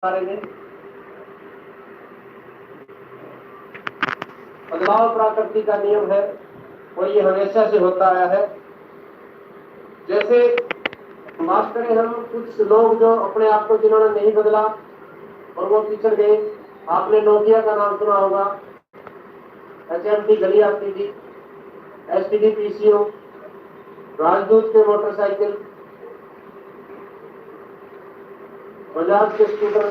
बारे में बदलाव प्रकृति का नियम है और ये हमेशा से होता आया है। जैसे बात करें हम कुछ लोग जो अपने आप को जिन्होंने नहीं बदला और वो पिछड़ गए। आपने नोकिया का नाम सुना होगा, HMT घड़ी आती थी, STD PCO, राजदूत के मोटरसाइकिल, बजाज के स्कूटर,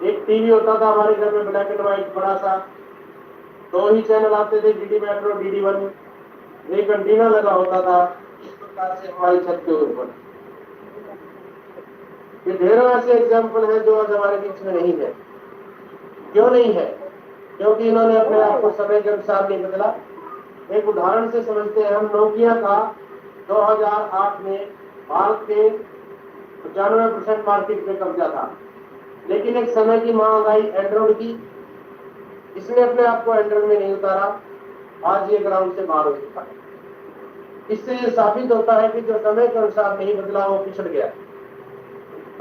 एक टीवी होता था हमारे घर में ब्लैक एंड व्हाइट बड़ा सा, 2 ही चैनल आते थे, DD मेट्रो, DD1, एक एंटीना लगा होता था इस प्रकार से हमारी छत के ऊपर। ये ढेरों ऐसे एग्जाम्पल हैं जो आज हमारे बीच में नहीं है। क्यों नहीं है? क्योंकि इन्होंने अपने आप को समय के अनुसार नहीं बदला। एक उदाहरण से समझते हैं हम। नोकिया का 2008 में भारत के 95% मार्केट में कब्जा था, लेकिन एक समय की मांग आई एंड्रॉइड की, इसने अपने आप को एंड्रॉइड में नहीं उतारा, आज ये ग्राउंड से बाहर हो चुका है। इससे ये साबित होता है कि जो समय के अनुसार नहीं बदला वो पिछड़ गया।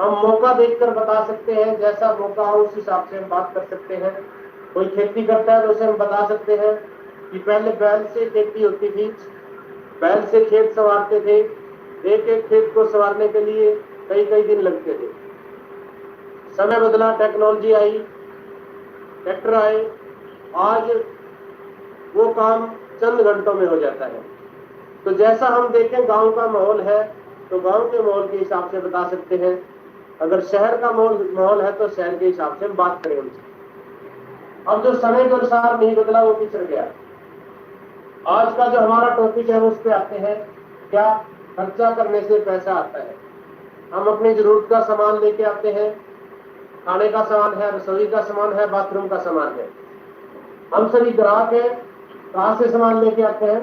हम मौका देखकर बता सकते हैं, जैसा मौका हो उस हिसाब से हम बात कर सकते हैं। कोई खेती करता है तो उसे हम बता सकते हैं कि पहले बैल से खेती होती थी, बैल से खेत संवारते थे, एक एक खेत को संवारने के लिए कई कई दिन लगते थे। समय बदला, टेक्नोलॉजी आई, ट्रैक्टर आए, आज वो काम चंद घंटों में हो जाता है। तो जैसा हम देखें गांव का माहौल है तो गांव के माहौल के हिसाब से बता सकते हैं, अगर शहर का माहौल है तो शहर के हिसाब से हम बात करें उनसे। अब जो समय के अनुसार नहीं बदला वो पिछड़ गया। आज का जो हमारा टॉपिक है उस पर आते हैं, क्या खर्चा करने से पैसा आता है। हम अपनी जरूरत का सामान लेके आते हैं, खाने का सामान है, रसोई का सामान है, बाथरूम का सामान है। हम सभी ग्राहक हैं, कहाँ से सामान लेके आते हैं?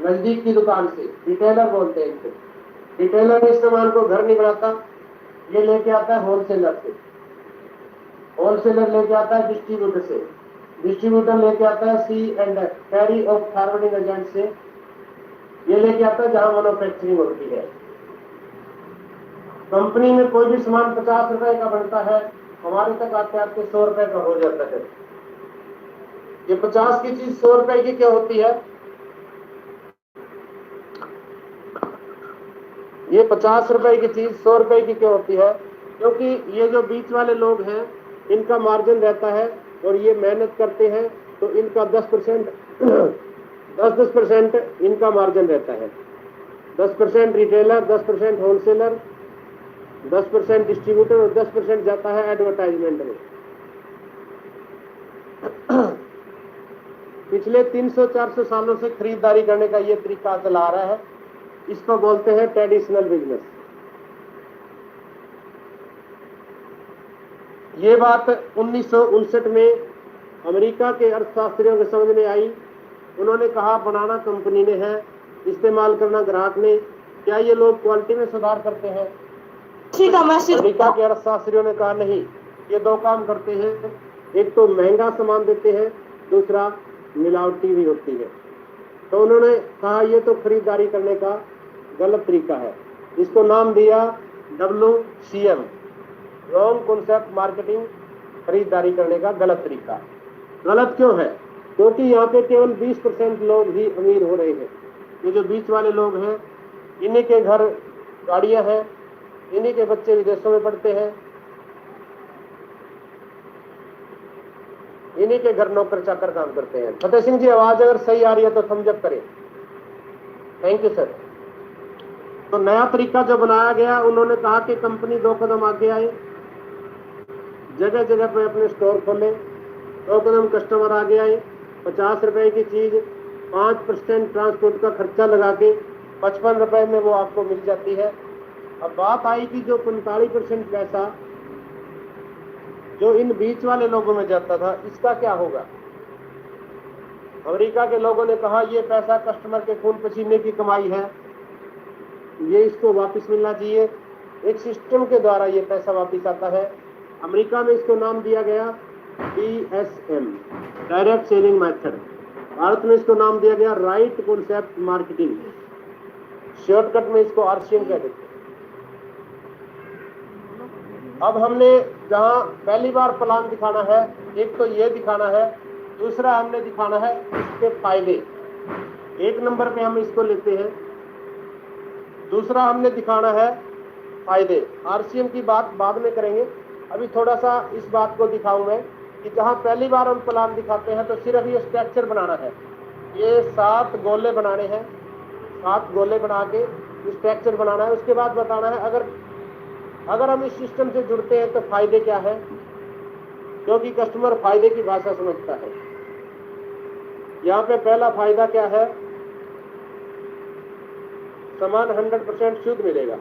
नजदीक की दुकान से, रिटेलर बोलते हैं इनको। रिटेलर इस सामान को घर नहीं बनाता, ये लेके आता है होलसेलर से, होलसेलर लेके आता है डिस्ट्रीब्यूटर से, डिस्ट्रीब्यूटर लेके आता है C&F, carry off forwarding agent से, ये लेके आता है जहां मैन्युफैक्चरिंग होती है। कंपनी में कोई भी सामान 50 रुपए का बनता है, हमारे तक आते आते 100 रुपए का हो जाता है। ये 50 की चीज 100 रुपए की क्या होती है? ये 50 रुपए की चीज 100 रुपए की क्यों होती है? क्योंकि ये जो बीच वाले लोग हैं इनका मार्जिन रहता है और ये मेहनत करते हैं, तो इनका 10% 10% इनका मार्जिन रहता है। 10% रिटेलर, 10% होलसेलर, 10% डिस्ट्रीब्यूटर और 10% जाता है एडवर्टाइजमेंट में। पिछले 300-400 सालों से खरीदारी करने का ये तरीका चला आ रहा है, इसको बोलते हैं ट्रेडिशनल बिजनेस। ये बात 1959 में अमेरिका के अर्थशास्त्रियों के समझ में आई। उन्होंने कहा बनाना कंपनी ने है, इस्तेमाल करना ग्राहक ने, क्या ये लोग क्वालिटी में सुधार करते हैं? अमेरिका के अर्थशास्त्रियों ने कहा नहीं, ये 2 काम करते हैं, एक तो महंगा सामान देते हैं, दूसरा मिलावटी भी होती है। तो उन्होंने कहा ये तो खरीदारी करने का गलत तरीका है, इसको नाम दिया WCM, रॉन्ग कॉन्सेप्ट मार्केटिंग, खरीदारी करने का गलत तरीका। गलत क्यों है? क्योंकि यहाँ पे केवल 20% लोग ही अमीर हो रहे हैं। ये जो बीच वाले लोग हैं, इन्हीं के घर गाड़ियां हैं, इन्हीं के बच्चे विदेशों में पढ़ते हैं, इन्हीं के घर नौकर चाकर काम करते हैं। फतेह सिंह जी, आवाज अगर सही आ रही है तो थम्स अप करें। Thank you sir. तो नया तरीका जो बनाया गया, उन्होंने कहा कि कंपनी 2 कदम आगे आए, जगह जगह पे अपने स्टोर खोले, 2 कदम कस्टमर आगे आए, 50 रुपए की चीज 5% ट्रांसपोर्ट का खर्चा लगा के 55 रुपए में वो आपको मिल जाती है। अब बात आई कि जो 45% पैसा जो इन बीच वाले लोगों में जाता था, इसका क्या होगा? अमेरिका के लोगों ने कहा ये पैसा कस्टमर के खून पसीने की कमाई है, ये इसको वापस मिलना चाहिए। एक सिस्टम के द्वारा ये पैसा वापस आता है। अमेरिका में इसको नाम दिया गया DSM, direct selling method. Bharat में इसको नाम दिया गया राइट कॉन्सेप्ट मार्केटिंग, शॉर्टकट में इसको RCM कह देते हैं। अब हमने जहां पहली बार प्लान दिखाना है, एक तो ये दिखाना है, दूसरा हमने दिखाना है इसके फायदे। एक नंबर पे हम इसको लेते हैं। दूसरा हमने दिखाना है फायदे। आरसीएम की बात बाद में करेंगे, अभी थोड़ा सा इस बात को दिखाऊं मैं कि जहां पहली बार हम प्लान दिखाते हैं तो सिर्फ ये स्ट्रक्चर बनाना है, ये 7 गोले बनाने हैं, 7 गोले बना के स्ट्रक्चर बनाना है। उसके बाद बताना है अगर हम इस सिस्टम से जुड़ते हैं तो फायदे क्या है, क्योंकि कस्टमर फायदे की भाषा समझता है। यहाँ पे पहला फायदा क्या है, सामान 100% शुद्ध मिलेगा।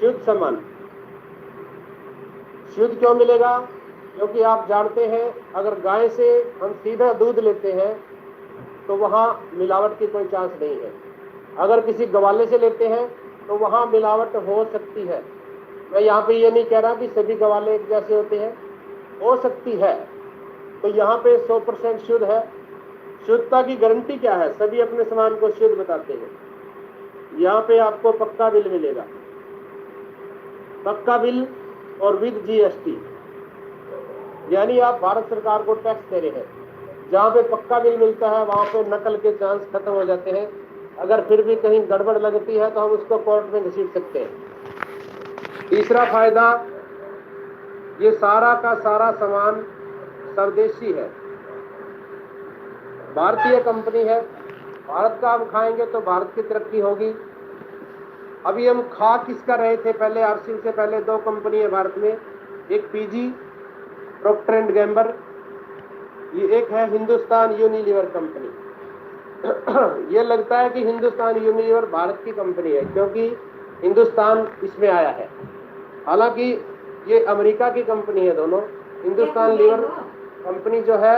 शुद्ध सामान शुद्ध क्यों मिलेगा, क्योंकि आप जानते हैं अगर गाय से हम सीधा दूध लेते हैं तो वहां मिलावट की कोई चांस नहीं है। अगर किसी गवाले से लेते हैं तो वहां मिलावट हो सकती है। मैं यहाँ पे ये नहीं कह रहा कि सभी गवाले एक जैसे होते हैं, हो सकती है। तो यहाँ पे 100% शुद्ध है। शुद्धता की गारंटी क्या है, सभी अपने सामान को शुद्ध बताते हैं। यहाँ पे आपको पक्का बिल मिलेगा, पक्का बिल और विद जीएसटी, यानी आप भारत सरकार को टैक्स दे रहे हैं। जहाँ पे पक्का बिल मिलता है वहां पे नकल के चांस खत्म हो जाते हैं। अगर फिर भी कहीं गड़बड़ लगती है तो हम उसको कोर्ट में घसीट सकते हैं। तीसरा फायदा, ये सारा का सारा सामान स्वदेशी है, भारतीय कंपनी है। भारत का हम खाएंगे तो भारत की तरक्की होगी। अभी हम खा किसका रहे थे, पहले आरसीएम से पहले 2 कंपनी है भारत में, एक पीजी प्रोक्टर एंड गैम्बर, ये एक है हिंदुस्तान यूनिलीवर कंपनी। ये लगता है कि हिंदुस्तान यूनिलीवर भारत की कंपनी है क्योंकि हिंदुस्तान इसमें आया है, हालांकि ये अमेरिका की कंपनी है दोनों। हिंदुस्तान लीवर कंपनी जो है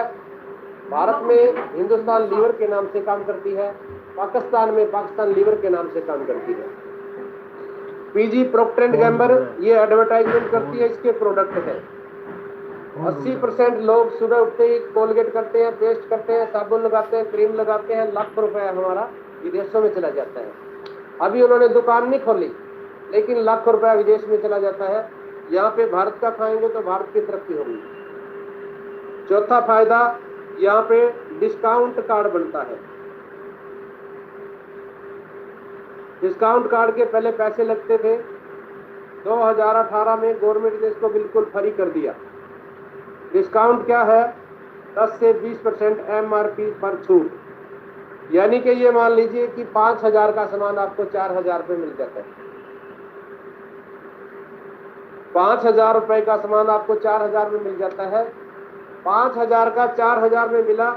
भारत में हिंदुस्तान लीवर के नाम से काम करती है, पाकिस्तान में पाकिस्तान लीवर के नाम से काम करती है। पीजी प्रोक्टर एंड गैम्बर ये एडवर्टाइजमेंट करती है, इसके प्रोडक्ट है। 80% लोग सुबह उठते ही कोलगेट करते हैं, पेस्ट करते हैं, साबुन लगाते हैं, क्रीम लगाते हैं, लाख रुपया हमारा विदेशों में चला जाता है। अभी उन्होंने दुकान नहीं खोली लेकिन लाखों रुपया विदेश में चला जाता है। यहाँ पे भारत का खाएंगे तो भारत की तरक्की होगी। चौथा फायदा, यहाँ पे डिस्काउंट कार्ड बनता है। डिस्काउंट कार्ड के पहले पैसे लगते थे, 2018 में गवर्नमेंट ने इसको बिल्कुल फ्री कर दिया। डिस्काउंट क्या है, 10 से 20% एमआरपी पर छूट, यानी कि ये मान लीजिए कि 5,000 का सामान आपको 4,000 रुपये मिल जाता है। 5,000 रुपए का सामान आपको 4,000 में मिल जाता है। 5,000 का 4,000 में मिला,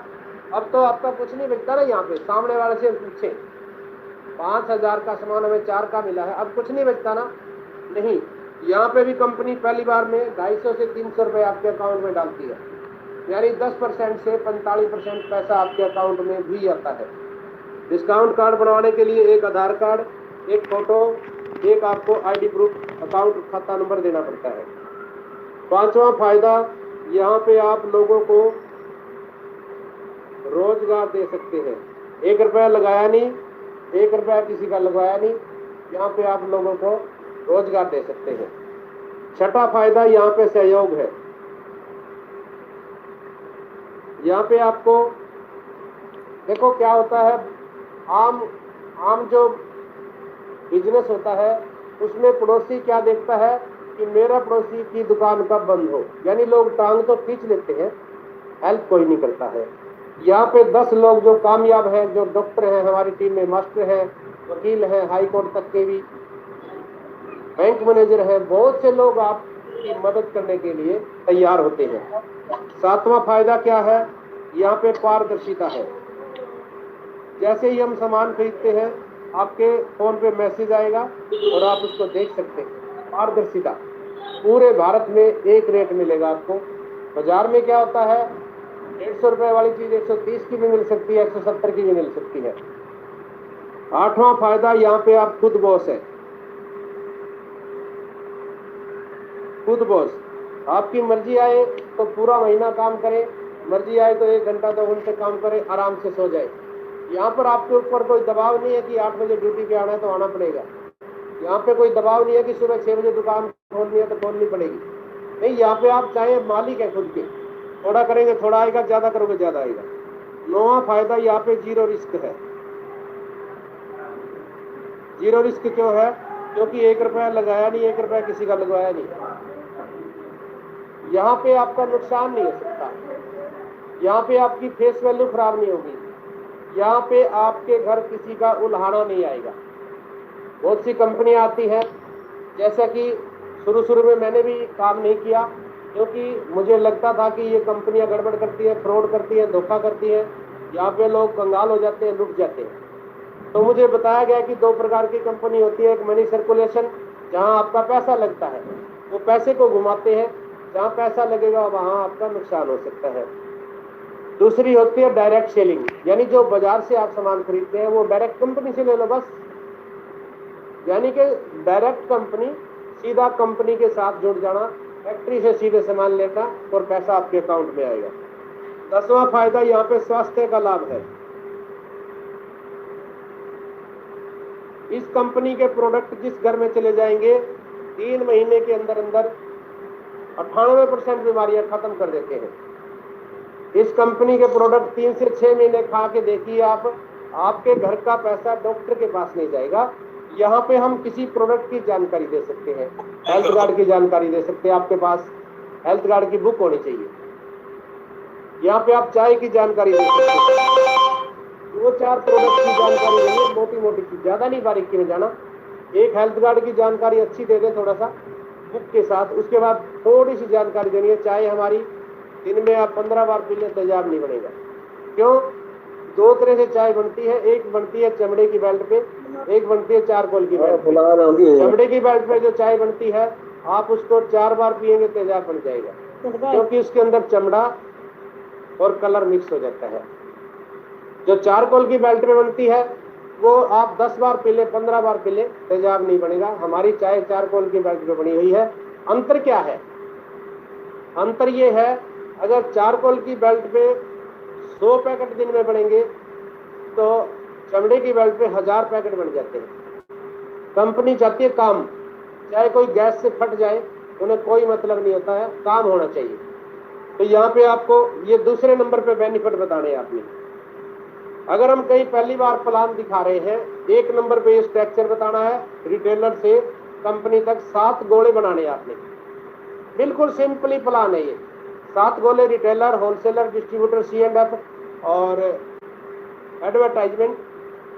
अब तो आपका कुछ नहीं बिकता ना। यहाँ पे सामने वाले से पूछे, 5,000 का सामान हमें 4 का मिला है, अब कुछ नहीं बचता ना। नहीं, यहाँ पे भी कंपनी पहली बार में 250 से 300 रुपए आपके अकाउंट में डालती है, यानी 10% से 45% पैसा आपके अकाउंट में भी आता है। डिस्काउंट कार्ड बनवाने के लिए एक आधार कार्ड, एक फोटो, एक आपको आईडी प्रूफ, अकाउंट खाता नंबर देना पड़ता है। 5वां फायदा, यहाँ पे आप लोगों को रोजगार दे सकते हैं। 1 रुपया लगाया नहीं, 1 रुपया किसी का लगवाया नहीं, यहाँ पे आप लोगों को रोजगार दे सकते हैं। 6वां फायदा, यहाँ पे सहयोग है। यहाँ पे आपको देखो क्या होता है, आम जो बिजनेस होता है उसमें पड़ोसी क्या देखता है कि मेरा पड़ोसी की दुकान कब बंद हो, यानी लोग टांग तो खींच लेते हैं, हेल्प कोई नहीं करता है। यहाँ पे 10 लोग जो कामयाब हैं, जो डॉक्टर हैं हमारी टीम में, मास्टर हैं, वकील हैं, हाई कोर्ट तक के भी, बैंक मैनेजर हैं, बहुत से लोग आपकी मदद करने के लिए तैयार होते हैं। 7वां फायदा क्या है, यहाँ पे पारदर्शिता है। जैसे ही हम सामान खरीदते हैं आपके फोन पे मैसेज आएगा और आप उसको देख सकते हैं। पारदर्शिता, पूरे भारत में एक रेट मिलेगा आपको। बाजार में क्या होता है, 150 रुपए वाली चीज 130 की भी मिल सकती है, 170 की भी मिल सकती है। 8वां फायदा, यहाँ पे आप खुद बॉस है। खुद बॉस, आपकी मर्जी आए तो पूरा महीना काम करे, मर्जी आए तो 1 घंटा 2 घंटे काम करे, आराम से सो जाए। यहाँ पर आपके ऊपर कोई दबाव नहीं है कि 8 बजे ड्यूटी पे आना है तो आना पड़ेगा। यहाँ पे कोई दबाव नहीं है कि सुबह 6 बजे दुकान खोलनी है तो खोलनी पड़ेगी, नहीं, यहाँ पे आप चाहे मालिक है खुद के, थोड़ा करेंगे थोड़ा आएगा, ज्यादा करोगे ज्यादा आएगा। नौवां फायदा यहाँ पे जीरो रिस्क है। जीरो रिस्क क्यों है? क्योंकि 1 रुपया लगाया नहीं, 1 रुपया किसी का लगवाया नहीं, यहाँ पे आपका नुकसान नहीं हो सकता, यहाँ पे आपकी फेस वैल्यू खराब नहीं होगी, यहाँ पे आपके घर किसी का उल्हाड़ा नहीं आएगा। बहुत सी कंपनी आती है, जैसा कि शुरू में मैंने भी काम नहीं किया, क्योंकि मुझे लगता था कि ये कंपनियां गड़बड़ करती है, फ्रॉड करती है, धोखा करती है, यहाँ पे लोग कंगाल हो जाते हैं, लुट जाते हैं। तो मुझे बताया गया कि 2 प्रकार की कंपनी होती है। एक मनी सर्कुलेशन, जहाँ आपका पैसा लगता है, वो पैसे को घुमाते हैं, जहाँ पैसा लगेगा वहाँ आपका नुकसान हो सकता है। दूसरी होती है डायरेक्ट सेलिंग, यानी जो बाजार से आप सामान खरीदते हैं वो डायरेक्ट कंपनी से ले लो बस, यानी कि डायरेक्ट कंपनी, सीधा कंपनी के साथ जुड़ जाना, फैक्ट्री से सीधे सामान लेना और पैसा आपके अकाउंट में आएगा। 10वां फायदा यहाँ पे स्वास्थ्य का लाभ है। इस कंपनी के प्रोडक्ट जिस घर में चले जाएंगे, 3 महीने के अंदर अंदर 98% बीमारियां खत्म कर देते हैं। इस कंपनी के प्रोडक्ट 3 से 6 महीने खा के देखिए आप, आपके घर का पैसा डॉक्टर के पास नहीं जाएगा। यहाँ पे हम किसी प्रोडक्ट की जानकारी दे सकते हैं, हेल्थ कार्ड की जानकारी दे सकते हैं, आपके पास हेल्थ कार्ड की बुक होनी चाहिए। यहाँ पे आप चाय की जानकारी दे सकते हैं, 2-4 प्रोडक्ट की जानकारी देंगे, मोटी मोटी की, ज्यादा नहीं बारीकी में जाना। एक हेल्थ कार्ड की जानकारी अच्छी दे दें थोड़ा सा बुक के साथ, उसके बाद थोड़ी सी जानकारी देनी है। चाय हमारी दिन में आप 15 बार पी लें तेजाब नहीं बनेगा। क्यों? 2 तरह से चाय बनती है, एक बनती है चमड़े की बेल्ट पे, एक बनती है चारकोल की बेल्ट पे। चमड़े की बेल्ट पे जो चाय बनती है, आप उसको 4 बार पिएंगे तेजाब बन जाएगा, क्योंकि उसके अंदर चमड़ा और कलर मिक्स हो जाता है। जो चारकोल की बेल्ट पे बनती है वो आप 10 बार पी ले, 15 बार पी ले, तेजाब नहीं बनेगा। हमारी चाय चारकोल की बेल्ट पे बनी हुई है। अंतर क्या है? अंतर ये है, अगर चारकोल की बेल्ट पे 100 पैकेट दिन में बनेंगे तो चमड़े की बेल्ट पे 1000 पैकेट बन जाते हैं। कंपनी चाहती है काम, चाहे कोई गैस से फट जाए, उन्हें कोई मतलब नहीं होता है, काम होना चाहिए। तो यहाँ पे आपको ये दूसरे नंबर पे बेनिफिट बताने हैं आपने। अगर हम कहीं पहली बार प्लान दिखा रहे हैं, 1 नंबर पे ये स्ट्रक्चर बताना है, रिटेलर से कंपनी तक 7 गोले बनाने हैं आपने। बिल्कुल सिंपली प्लान है ये, 7 गोले, रिटेलर, होलसेलर, डिस्ट्रीब्यूटर, C&F और एडवर्टाइजमेंट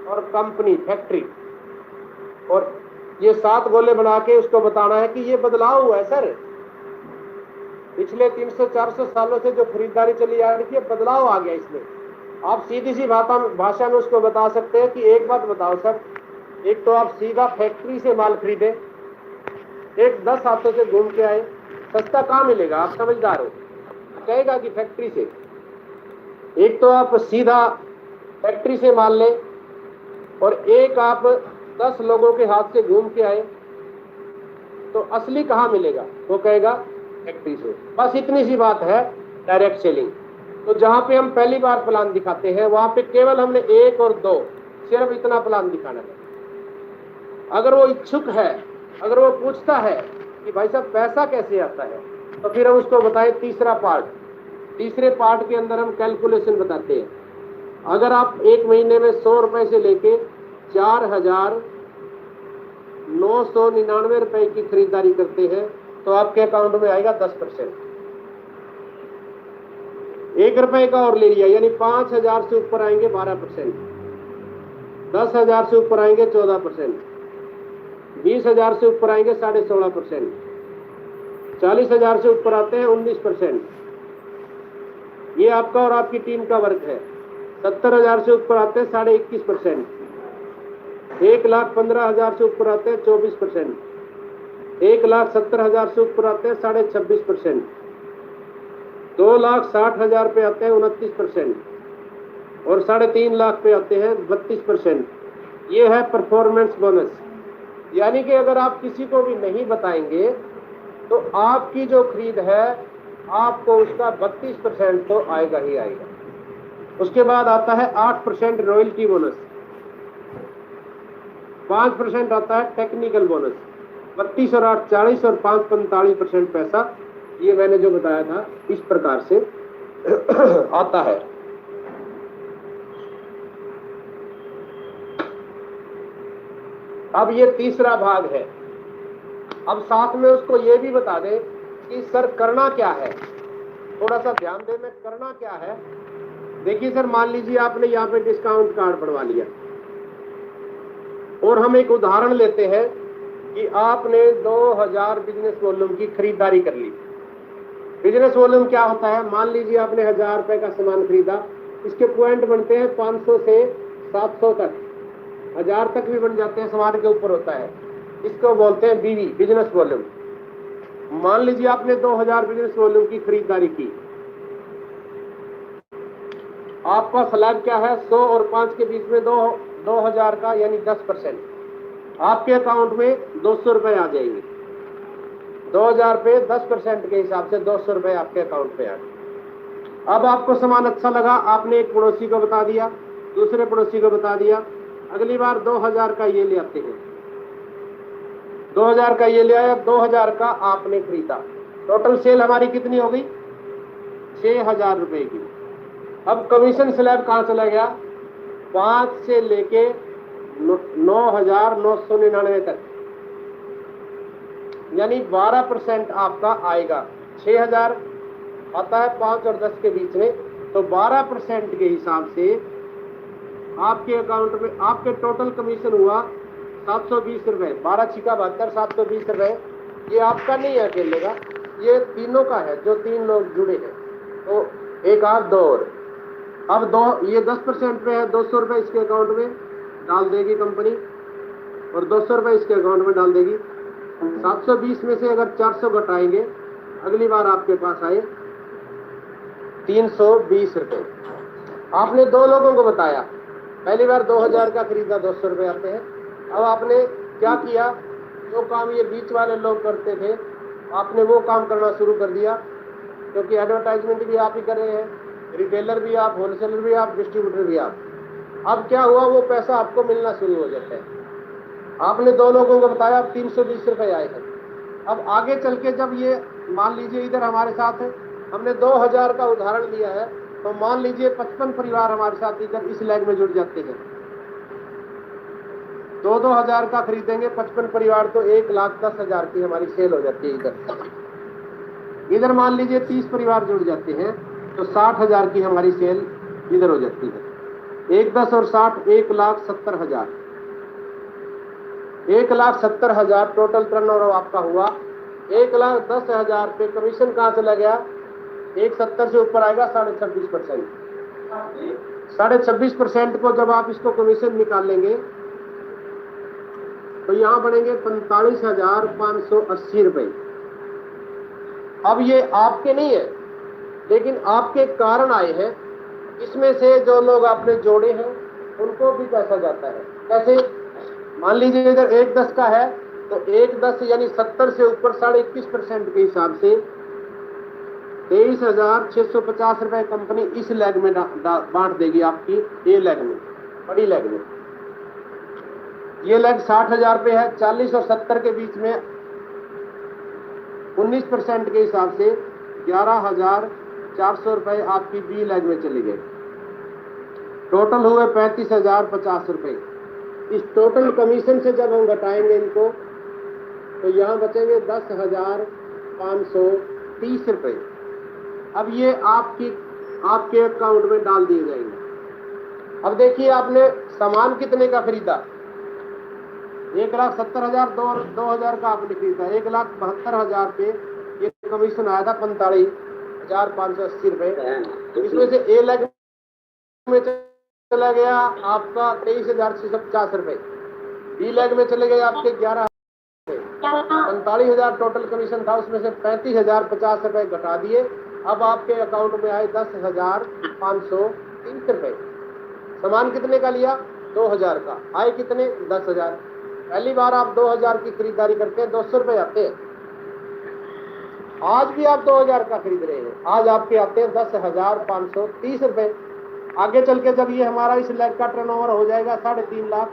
और कंपनी, फैक्ट्री, और ये 7 गोले बना के उसको बताना है कि ये बदलाव हुआ है सर, पिछले 300-400 सालों से जो खरीदारी चली आ रही है, बदलाव आ गया इसमें। आप सीधी सी भाषा में उसको बता सकते हैं कि एक बात बताओ सर, एक तो आप सीधा फैक्ट्री से माल खरीदे, एक 10 हाथों से घूम के आए, सस्ता कहाँ मिलेगा? आप समझदार हो, कहेगा कि फैक्ट्री से। एक तो आप सीधा फैक्ट्री से माल लें, और एक आप 10 लोगों के हाथ से घूम के आए, तो असली कहाँ मिलेगा? वो कहेगा फैक्ट्री से। बस इतनी सी बात है डायरेक्ट सेलिंग। तो जहां पे हम पहली बार प्लान दिखाते हैं, वहां पे केवल हमने 1 और 2 सिर्फ इतना प्लान दिखाना है। अगर वो इच्छुक है, अगर वो पूछता है कि भाई साहब पैसा कैसे आता है, तो फिर हम उसको बताएं तीसरा पार्ट। तीसरे पार्ट के अंदर हम कैलकुलेशन बताते हैं। अगर आप 1 महीने में 100 रुपए से लेके 4,999 रुपए की खरीदारी करते हैं, तो आपके अकाउंट में आएगा 10%। 1 रुपए का और ले लिया, यानी 5,000 से ऊपर आएंगे 12%, 10,000 से ऊपर आएंगे 14%, 20,000 से ऊपर आएंगे 16.5%, 40,000 से ऊपर आते हैं 19%। ये आपका और आपकी टीम का वर्क है। 70,000 से ऊपर आते हैं 21.5%, 1,15,000 से ऊपर आते हैं 24%, 1,70,000 से ऊपर आते हैं 26.5%, 2,60,000 पे आते हैं 29%, और 3.5 लाख पे आते हैं 32%। ये है परफॉर्मेंस बोनस। यानी कि अगर आप किसी को भी नहीं बताएंगे तो आपकी जो खरीद है, आपको उसका 32% तो आएगा ही आएगा। उसके बाद आता है 8% रॉयल्टी बोनस। 5% आता है टेक्निकल बोनस, 32 और 8 40 और 5 45% पैसा, ये मैंने जो बताया था इस प्रकार से आता है। अब ये तीसरा भाग है। अब साथ में उसको ये भी बता दें कि सर करना क्या है, थोड़ा सा ध्यान देना, करना क्या है। देखिए सर, मान लीजिए आपने यहाँ पे डिस्काउंट कार्ड बनवा लिया और हम एक उदाहरण लेते हैं कि आपने 2000 बिजनेस वॉल्यूम की खरीदारी कर ली। बिजनेस वॉल्यूम क्या होता है, मान लीजिए आपने 1000 रुपए का सामान खरीदा, इसके पॉइंट बनते हैं 500 से 700 तक, 1000 तक भी बन जाते हैं, सामान के ऊपर होता है। इसको बोलते हैं बीवी, बिजनेस वॉल्यूम। मान लीजिए आपने 2000 बिजनेस वॉल्यूम की खरीदारी की, आपका स्लैब क्या है, 100 और 5 के बीच में 2000 का यानी 10%। आपके अकाउंट में 200 रुपए आ जाएंगे। 2000 पे 10% के हिसाब से 200 रुपए आपके अकाउंट पे आ गए। अब आपको सामान अच्छा लगा, आपने एक पड़ोसी को बता दिया, दूसरे पड़ोसी को बता दिया, अगली बार 2000 का ये ले आते हैं, 2000 का ये ले आया, 2000 का आपने खरीदा, टोटल सेल हमारी कितनी हो गई, 6000 रुपए की। अब कमीशन स्लैब कहां चला गया, 5 से लेके 9999 तक, यानी 12% आपका आएगा। 6000 आता है 5 और 10 के बीच में, तो 12% के हिसाब से आपके अकाउंट में आपके टोटल कमीशन हुआ 720 रुपए। 12 छिका 72, 720 रुपए। ये आपका नहीं है अकेले का, ये तीनों का है, जो 3 लोग जुड़े हैं। तो एक आध दो और, अब दो, ये 10% पे है, 200 रुपए इसके अकाउंट में डाल देगी कंपनी और 200 रुपए इसके अकाउंट में डाल देगी। 720 में से अगर 400 घटाएंगे, अगली बार आपके पास आए 320 रुपए। आपने 2 लोगों को बताया, पहली बार 2000 का खरीदा, 200 रुपए आते हैं। अब आपने क्या किया, जो काम ये बीच वाले लोग करते थे, आपने वो काम करना शुरू कर दिया, क्योंकि एडवर्टाइजमेंट भी आप ही कर रहे हैं, रिटेलर भी आप, होलसेलर भी आप, डिस्ट्रीब्यूटर भी आप। अब क्या हुआ, वो पैसा आपको मिलना शुरू हो जाता है। आपने 2 लोगों को बताया, अब 320 रुपए आए हैं। अब आगे चल के जब ये मान लीजिए इधर हमारे साथ है, हमने 2000 का उदाहरण लिया है, तो मान लीजिए 55 परिवार हमारे साथ इधर इस लैग में जुड़ जाते हैं। 2000 का खरीदेंगे, 55 परिवार, तो 1,10,000 की हमारी सेल हो जाती है इधर। इधर मान लीजिए 30 परिवार जुड़ जाते हैं, तो 60,000 की हमारी सेल इधर हो जाती है। 1 10 और 60, 1,70,000। 1,70,000 टोटल टर्नओवर आपका हुआ। 1,10,000 पे कमीशन कहां चला गया, 170 से ऊपर आएगा 26.5%। 26.5% को जब आप इसको कमीशन निकालेंगे तो यहां बनेंगे 45,580 रुपए। अब ये आपके नहीं है, लेकिन आपके कारण आए हैं। इसमें से जो लोग आपने जोड़े हैं उनको भी पैसा जाता है। कैसे, मान लीजिए इधर 1 10 का है, तो 1 10 यानी 70 से ऊपर 21.5% के हिसाब से 23,650 रुपए कंपनी इस लैग में बांट देगी आपकी, ये लैग में, बड़ी लैग में। ये लैग 60,000 पे है, 40 और 70 के बीच में 19% के हिसाब से 11,400 रुपए आपकी बी लैग में चले गए। टोटल हुए 35,050 रुपए। इस टोटल कमीशन से जब हम घटाएंगे इनको, तो यहाँ बचेंगे 10,530 रुपए। अब ये आपके अकाउंट में डाल दिए जाएंगे। अब देखिए, आपने सामान कितने का खरीदा, 1,70,000, 2,000 का आपने खरीदा, 1,72,000 पे ये कमीशन आया था 45,580 रुपए। इसमें से ए लैग में चला गया आपका 23,650 रुपए, बी लैग में चले गए आपके 11, 45,000 टोटल कमीशन था, उसमें से 35,050 रुपए घटा दिए। अब आपके अकाउंट में आए 10,530 रुपए। सामान कितने का लिया, 2000 का, आए कितने, 10,000। पहली बार आप 2000 की खरीदारी करते हैं, 200 रुपए आते हैं। आज भी आप 2000 का खरीद रहे हैं, आज आपके आते हैं 10,530 रुपए। आगे चल के जब ये हमारा इस लैग का टर्नओवर हो जाएगा 3.5 लाख,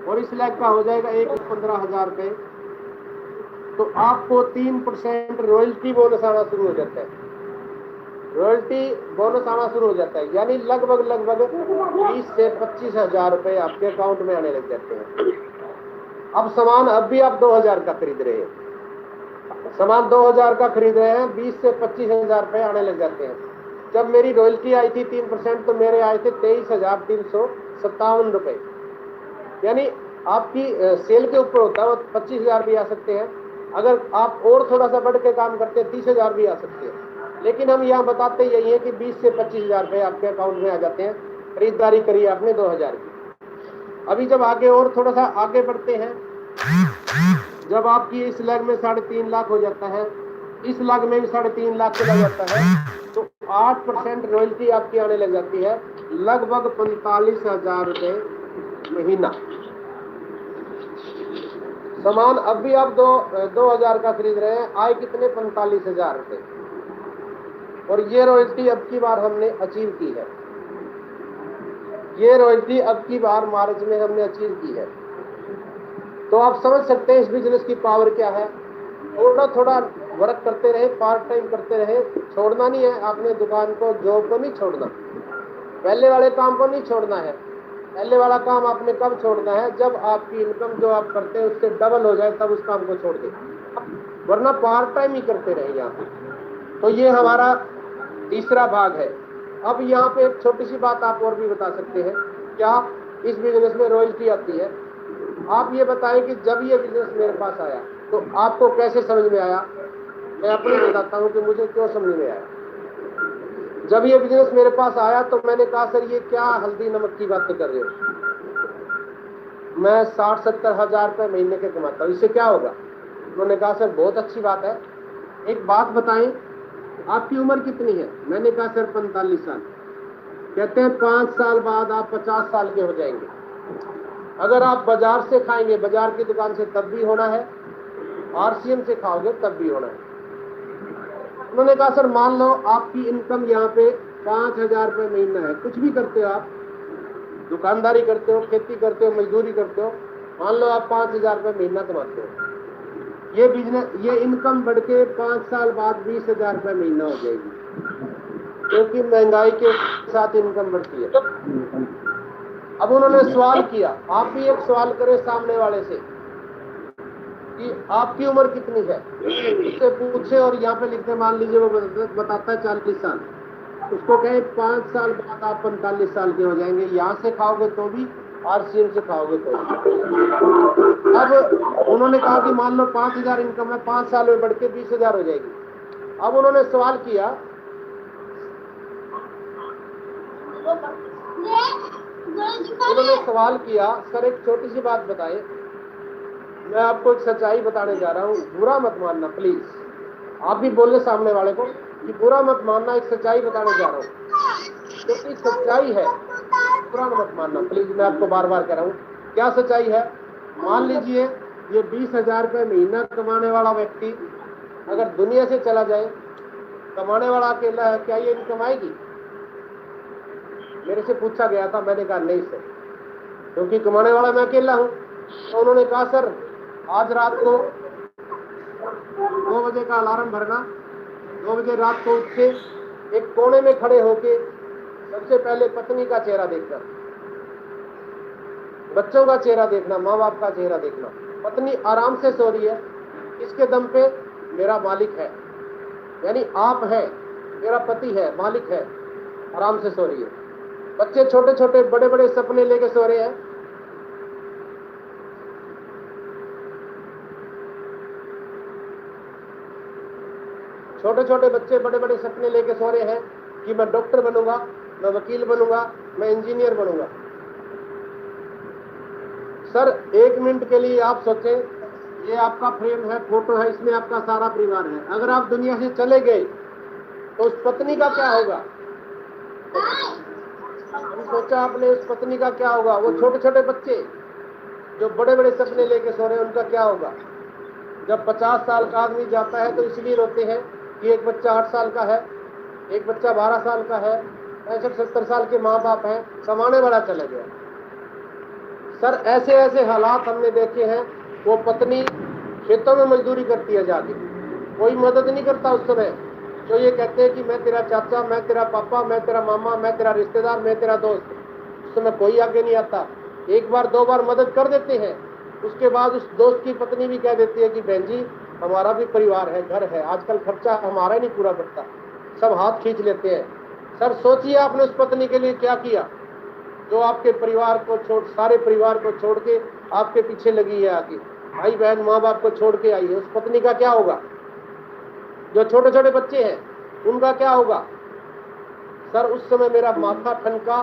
और इस लैग का हो जाएगा 1,15,000 रुपये, तो आपको 3% रॉयल्टी बोनस आना शुरू हो जाता है। रॉयल्टी बोनस आना शुरू हो जाता है, यानी लगभग 20 से 25,000 रुपये आपके अकाउंट में आने लग जाते हैं। अब सामान अब भी आप 2,000 का खरीद रहे हैं, सामान 2,000 का खरीद रहे हैं, 20 से 25,000 रुपये आने लग जाते हैं। जब मेरी रॉयल्टी आई थी 3%, तो मेरे आए थे 23,357 रुपये। यानी आपकी सेल के ऊपर होता है, वो 25,000 भी आ सकते हैं। अगर आप और थोड़ा सा बढ़ के काम करते हैं 30,000 भी आ सकते हैं। लेकिन हम यहाँ बताते यही है कि 20 से 25,000 रुपये आपके अकाउंट में आ जाते हैं। खरीदारी करी आपने 2,000 की। अभी जब आगे और थोड़ा सा आगे बढ़ते हैं, जब आपकी इस लग में 3.5 लाख हो जाता है, इस लग में भी 3.5 लाख चला जाता है, तो 8% रॉयल्टी आपकी आने लग जाती है, लगभग 45,000 रुपये महीना। सामान अब भी आप 2,000 का खरीद रहे हैं, आए कितने? 45,000 रुपये। और ये रॉयल्टी अब की बार हमने अचीव की है, ये रॉयल्टी अब की बार मार्च में हमने अचीव की है। तो आप समझ सकते हैं इस बिजनेस की पावर क्या है। थोड़ा थोड़ा वर्क करते रहे, पार्ट टाइम करते रहे, छोड़ना नहीं है आपने दुकान को, जॉब को नहीं छोड़ना, पहले वाले काम को नहीं छोड़ना है। पहले वाला काम आपने कब छोड़ना है? जब आपकी इनकम जो आप करते हैं उससे डबल हो जाए, तब उस काम को छोड़ दें, वरना पार्ट टाइम ही करते रहे यहाँ पे। तो ये हमारा तीसरा भाग है। अब यहाँ पे एक छोटी सी बात आप और भी बता सकते हैं, क्या इस बिजनेस में रॉयल्टी आती है? आप ये बताएं कि जब ये बिजनेस मेरे पास आया तो आपको कैसे समझ में आया? मैं अपनी बताता हूँ कि मुझे क्यों समझ में आया। जब ये बिजनेस मेरे पास आया तो मैंने कहा, सर ये क्या हल्दी नमक की बातें कर रहे हो, मैं 60-70 हजार रुपये महीने के कमाता हूँ, इससे क्या होगा? उन्होंने कहा, सर बहुत अच्छी बात है, एक बात बताएं आपकी उम्र कितनी है? मैंने कहा, सर 45 साल। कहते हैं 5 साल बाद आप 50 साल के हो जाएंगे। अगर आप बाजार से खाएंगे, बाजार की दुकान से, तब भी होना है, RCM से खाओगे तब भी होना है। उन्होंने कहा, सर मान लो आपकी इनकम यहाँ पे 5,000 रुपये महीना है, कुछ भी करते हो आप, दुकानदारी करते हो, खेती करते हो, मजदूरी करते हो, मान लो आप 5,000 रुपये महीना कमाते हो। ये बिजनेस, ये इनकम बढ़ के 5 साल बाद 20,000 रुपये महीना हो जाएगी, क्योंकि महंगाई के साथ इनकम बढ़ती है। अब उन्होंने सवाल किया, आप भी एक सवाल करें सामने वाले से कि आपकी उम्र कितनी है, उससे पूछे और यहाँ पे लिखते, मान लीजिए वो बताता है 40 साल, उसको कहे 5 साल बाद आप 45 साल के हो जाएंगे, यहाँ से खाओगे तो भी, RCM से खाओगे तो भी। अब उन्होंने कहा कि मान लो 5,000 इनकम है, 5 साल में बढ़ के 20,000 हो जाएगी। अब उन्होंने सवाल किया, सर एक छोटी सी बात बताएं, मैं आपको एक सच्चाई बताने जा रहा हूँ, बुरा मत मानना प्लीज। आप भी बोले सामने वाले को कि बुरा मत मानना, एक सच्चाई बताने जा रहा हूँ, क्योंकि सच्चाई है, बुरा मत मानना प्लीज, मैं आपको बार बार कह रहा हूँ। क्या सच्चाई है? मान लीजिए ये 20,000 रुपये महीना कमाने वाला व्यक्ति अगर दुनिया से चला जाए, कमाने वाला अकेला है, क्या ये इनकम आएगी? मेरे से पूछा गया था, मैंने कहा नहीं सर, क्योंकि कमाने वाला मैं अकेला हूँ। तो उन्होंने कहा, सर आज रात को 2 बजे का अलार्म भरना, 2 बजे रात को उठ के एक कोने में खड़े होके सबसे पहले पत्नी का चेहरा देखना, बच्चों का चेहरा देखना, माँ बाप का चेहरा देखना, पत्नी आराम से सो रही है, इसके दम पे मेरा मालिक है, यानी आप है, मेरा पति है, मालिक है, आराम से सो रही है। बच्चे छोटे छोटे बड़े बड़े सपने लेके सो रहे हैं, छोटे छोटे बच्चे बड़े बड़े सपने लेके सो रहे हैं कि मैं डॉक्टर बनूंगा, मैं वकील बनूंगा, मैं इंजीनियर बनूंगा। सर 1 मिनट के लिए आप सोचें, ये आपका फ्रेम है, फोटो है, इसमें आपका सारा परिवार है, अगर आप दुनिया से चले गए तो उस पत्नी का क्या होगा? सोचा आपने उस पत्नी का क्या होगा? वो छोटे छोटे बच्चे जो बड़े बड़े सपने लेके सो रहे हैं, उनका क्या होगा? जब 50 साल का आदमी जाता है तो इसलिए रोते हैं कि एक बच्चा 8 साल का है, एक बच्चा 12 साल का है, 65-70 साल के माँ बाप हैं, कमाने वाला चला गया। सर ऐसे ऐसे हालात हमने देखे हैं, वो पत्नी खेतों में मजदूरी करती है जाके, कोई मदद नहीं करता उस समय। तो ये कहते हैं कि मैं तेरा चाचा, मैं तेरा पापा, मैं तेरा मामा, मैं तेरा रिश्तेदार, मैं तेरा दोस्त। उस समय कोई आगे नहीं आता। एक बार दो बार मदद कर देते हैं, उसके बाद उस दोस्त की पत्नी भी कह देती है कि बहन जी हमारा भी परिवार है, घर है, आजकल खर्चा हमारा नहीं पूरा करता, सब हाथ खींच लेते हैं। सर सोचिए आपने उस पत्नी के लिए क्या किया, जो आपके परिवार को छोड़, सारे परिवार को छोड़ के आपके पीछे लगी है आके, भाई बहन माँ बाप को छोड़ के आई है। उस पत्नी का क्या होगा? जो छोटे छोटे बच्चे हैं उनका क्या होगा? सर उस समय मेरा माथा ठनका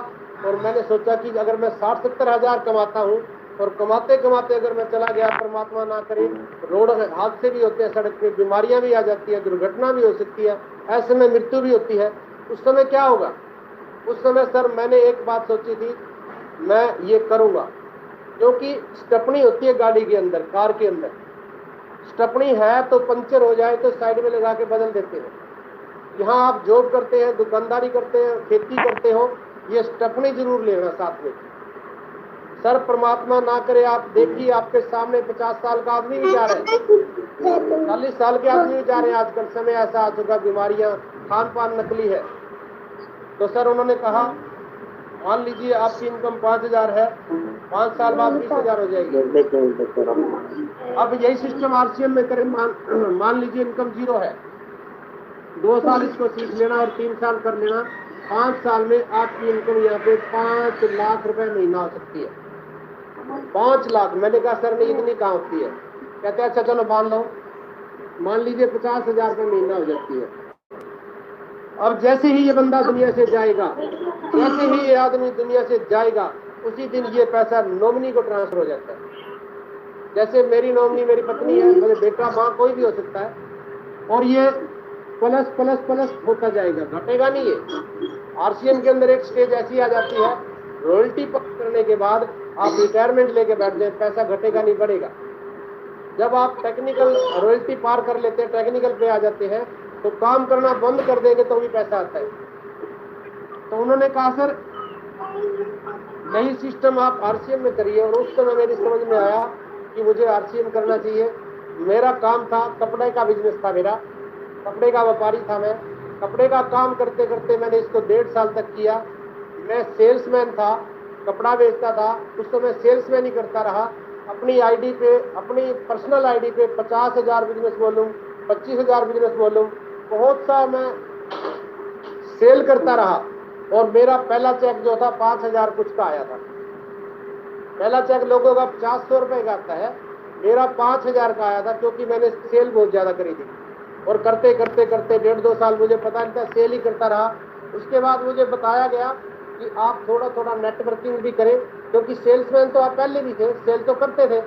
और मैंने सोचा कि अगर मैं 60-70 हजार कमाता हूँ और कमाते कमाते अगर मैं चला गया, परमात्मा ना करे, रोड हादसे भी होते हैं, सड़क पे बीमारियां भी आ जाती है, दुर्घटना भी हो सकती है, ऐसे में मृत्यु भी होती है, उस समय क्या होगा? उस समय सर मैंने एक बात सोची थी, मैं ये करूंगा, क्योंकि स्टेपनी होती है गाड़ी के अंदर, कार के अंदर स्टेपनी है तो पंचर हो जाए तो साइड में लगा के बदल देते हैं। यहाँ आप जॉब करते हैं, दुकानदारी करते हैं, खेती करते हो, ये स्टेपनी जरूर लेना साथ में। सर परमात्मा ना करे, आप देखिए आपके सामने 50 साल का आदमी भी जा रहा है, 40 साल के आदमी भी जा रहे हैं। आजकल समय ऐसा आ चुका, बीमारियां, खान पान नकली है। तो सर उन्होंने कहा मान लीजिए आपकी इनकम 5,000 है, 5 साल बाद 20,000 हो जाएगी। अब यही सिस्टम आरसीएम में करें, मान लीजिए इनकम 0 है, 2 साल इसको सीख लेना और 3 साल कर लेना, 5 साल में आपकी इनकम यहाँ पे 5 लाख रुपए महीना हो सकती है। 5 लाख। मैंने कहा सर नहीं इतनी कहाँ होती है? कहते हैं अच्छा चलो मान लो, मान लीजिए 50,000 रुपये महीना हो जाती है। अब जैसे ही ये बंदा दुनिया से जाएगा, जैसे ही ये आदमी दुनिया से जाएगा, उसी दिन ये पैसा नॉमिनी को ट्रांसफर हो जाता है। जैसे मेरी नॉमिनी मेरी पत्नी है, मेरे बेटा, माँ, कोई भी हो सकता है, और ये प्लस प्लस प्लस होता जाएगा, घटेगा नहीं। ये आरसीएम के अंदर एक स्टेज ऐसी आ जाती है, रॉयल्टी पास करने के बाद आप रिटायरमेंट लेके बैठ जाए, पैसा घटेगा नहीं, बढ़ेगा। जब आप टेक्निकल रॉयल्टी पार कर लेते हैं, टेक्निकल पे आ जाते हैं, तो काम करना बंद कर देंगे तो भी पैसा आता है। तो उन्होंने कहा सर नई सिस्टम आप आरसीएम में करिए, और उस समय मेरी समझ में आया कि मुझे आरसीएम करना चाहिए। मेरा काम था, कपड़े का बिजनेस था मेरा, कपड़े का व्यापारी था मैं। कपड़े का काम करते करते मैंने इसको 1.5 साल तक किया। मैं सेल्समैन था, कपड़ा बेचता था। उस समय सेल्समैन ही करता रहा। अपनी आईडी पे, अपनी पर्सनल आईडी पे 50,000 बिजनेस वॉल्यूम, 25,000 बिजनेस वॉल्यूम, बहुत सा मैं सेल करता रहा। और मेरा पहला चेक जो था 5,000 कुछ का आया था। पहला चेक लोगों का 50-100 रुपए का आता है, मेरा 5,000 का आया था, क्योंकि मैंने सेल बहुत ज्यादा करी थी। और करते करते करते 1.5-2 साल मुझे पता नहीं था, सेल ही करता रहा। उसके बाद मुझे बताया गया कि आप थोड़ा थोड़ा नेटवर्किंग भी करें, क्योंकि सेल्समैन तो आप पहले भी थे, सेल तो करते थे,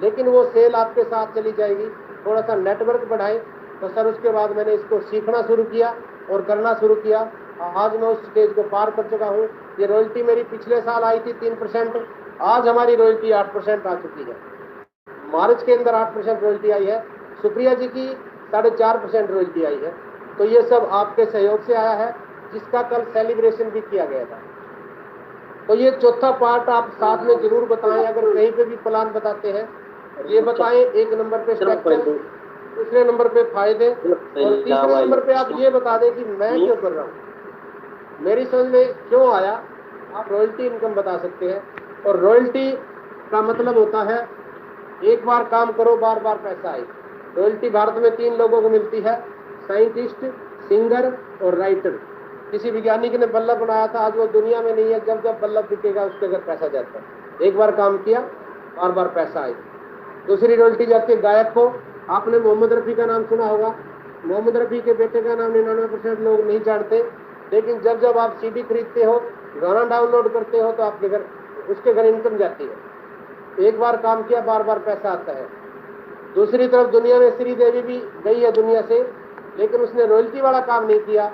लेकिन वो सेल आपके साथ चली जाएगी, थोड़ा सा नेटवर्क बढ़ाएं। तो सर उसके बाद मैंने इसको सीखना शुरू किया और करना शुरू किया। आज मैं उस स्टेज को पार कर चुका हूँ। ये रॉयल्टी मेरी पिछले साल आई थी 3%, आज हमारी रॉयल्टी 8% आ चुकी है। मार्च के अंदर 8% रॉयल्टी आई है। सुप्रिया जी की 4.5% रॉयल्टी आई है। तो ये सब आपके सहयोग से आया है, जिसका कल सेलिब्रेशन भी किया गया था। तो ये चौथा पार्ट आप साथ में जरूर बताएं, अगर कहीं पे भी प्लान बताते हैं ये बताएं। 1 नंबर पे स्ट्रक्चर, दूसरे नंबर पे फायदे, और तीसरे नंबर पे आप ये बता दें कि मैं क्यों कर रहा हूँ, मेरी समझ में क्यों आया। आप रॉयल्टी इनकम बता सकते हैं। और रॉयल्टी का मतलब होता है एक बार काम करो, बार बार पैसा आए। रॉयल्टी भारत में 3 लोगों को मिलती है, साइंटिस्ट, सिंगर और राइटर। किसी वैज्ञानिक ने बल्ब बनाया था, आज वो दुनिया में नहीं है। जब जब बल्ब बिकेगा उसके घर पैसा जाता है। एक बार काम किया, बार बार पैसा आए। दूसरी रॉयल्टी जाती है गायक को। आपने मोहम्मद रफी का नाम सुना होगा। मोहम्मद रफी के बेटे का नाम 99% लोग नहीं जानते, लेकिन जब जब आप सीडी खरीदते हो, गाना डाउनलोड करते हो, तो आपके घर, उसके घर इनकम जाती है। एक बार काम किया, बार बार पैसा आता है। दूसरी तरफ दुनिया में श्रीदेवी भी गई है दुनिया से, लेकिन उसने रॉयल्टी वाला काम नहीं किया।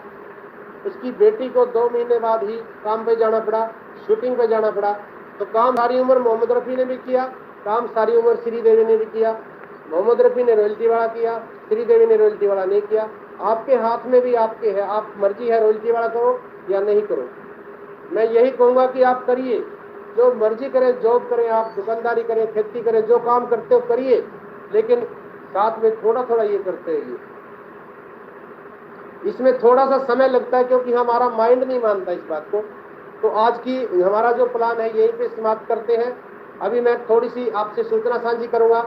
उसकी बेटी को 2 महीने बाद ही काम पे जाना पड़ा, शूटिंग पे जाना पड़ा। तो काम सारी उम्र मोहम्मद रफी ने भी किया, काम सारी उम्र श्रीदेवी ने भी किया। मोहम्मद रफी ने रॉयल्टी वाला किया, श्रीदेवी ने रॉयल्टी वाला नहीं किया। आपके हाथ में भी आपके है, आप मर्जी है रॉयल्टी वाला करो या नहीं करो। मैं यही कहूंगा कि आप करिए, जो मर्जी करें, जॉब करें, आप दुकानदारी करें, खेती करें, जो काम करते हो करिए, लेकिन साथ में थोड़ा थोड़ा ये करते रहिए। इसमें थोड़ा सा समय लगता है क्योंकि हमारा माइंड नहीं मानता इस बात को। तो आज की हमारा जो प्लान है यहीं पे समाप्त करते हैं। अभी मैं थोड़ी सी आपसे सूचना साझी करूंगा।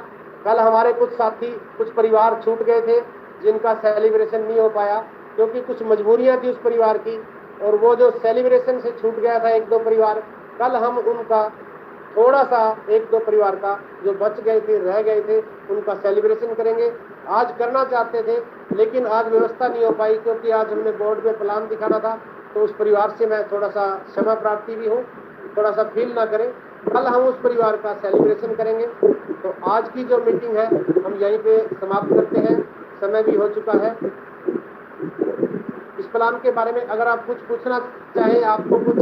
कल हमारे कुछ साथी, कुछ परिवार छूट गए थे जिनका सेलिब्रेशन नहीं हो पाया क्योंकि कुछ मजबूरियां थी उस परिवार की, और वो जो सेलिब्रेशन से छूट गया था एक दो परिवार, कल हम उनका थोड़ा सा, एक दो परिवार का जो बच गए थे, रह गए थे, उनका सेलिब्रेशन करेंगे। आज करना चाहते थे लेकिन आज व्यवस्था नहीं हो पाई क्योंकि आज हमने बोर्ड पे प्लान दिखाना था। तो उस परिवार से मैं थोड़ा सा क्षमा प्रार्थी भी हूँ, थोड़ा सा फील ना करें। कल हम उस परिवार का सेलिब्रेशन करेंगे। तो आज की जो मीटिंग है हम यहीं पे समाप्त करते हैं, समय भी हो चुका है। इस प्लान के बारे में अगर आप कुछ पूछना चाहें, आपको कुछ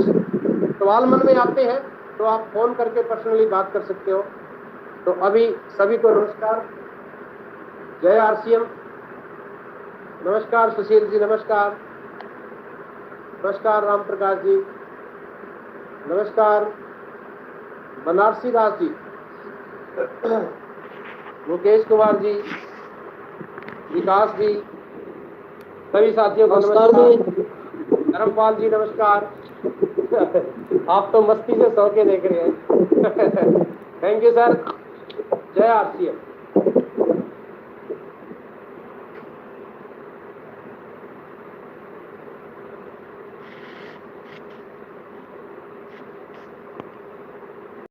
सवाल मन में आते हैं तो आप फोन करके पर्सनली बात कर सकते हो। तो अभी सभी को नमस्कार, जय आरसीएम। नमस्कार सुशील जी, नमस्कार। नमस्कार राम प्रकाश जी, नमस्कार बनारसी दास जी, मुकेश कुमार जी, विकास जी, सभी साथियों को नमस्कार। धर्मपाल जी नमस्कार। आप तो मस्ती से सो के देख रहे हैं। Thank you sir. जय आरसीएम।